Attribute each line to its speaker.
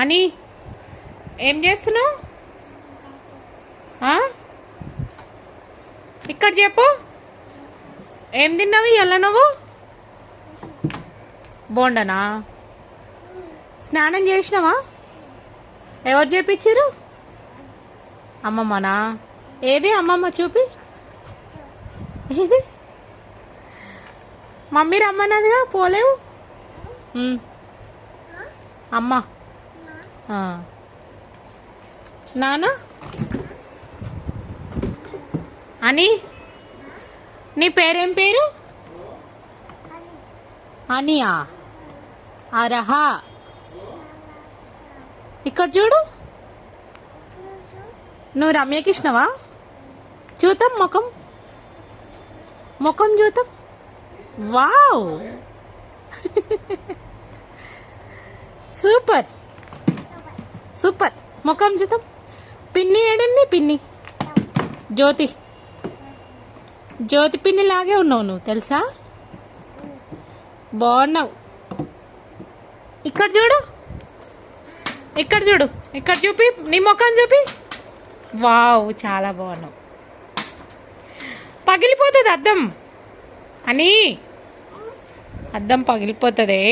Speaker 1: అని ఏం చేస్తున్నావు? ఇక్కడ చెప్పు, ఏం తిన్నావు ఇవాళ నువ్వు? బోండనా? స్నానం చేసినావా? ఎవరు చేపించారు? అమ్మమ్మనా? ఏది అమ్మమ్మ చూపి, ఏది? మమ్మీ రమ్మన్నదిగా పోలేవు. అమ్మ నాన్న అని నీ పేరేం పేరు? అనియా? అరహా. ఇక్కడ చూడు, నువ్వు రమ్యకృష్ణవా? చూద్దాం ముఖం, ముఖం చూద్దాం. Wow, super super. ముఖం చూద్దాం. పిన్ని ఏడింది? పిన్ని జ్యోతి, జ్యోతి పిన్ని లాగే ఉన్నావు నువ్వు, తెలుసా? బాగున్నావు. ఇక్కడ చూడు, ఇక్కడ చూడు, ఇక్కడ చూపి, నీ ముఖం చూపి. వావ్, చాలా బాగున్నావు. పగిలిపోతుంది అద్దం అని, అద్దం పగిలిపోతుంది.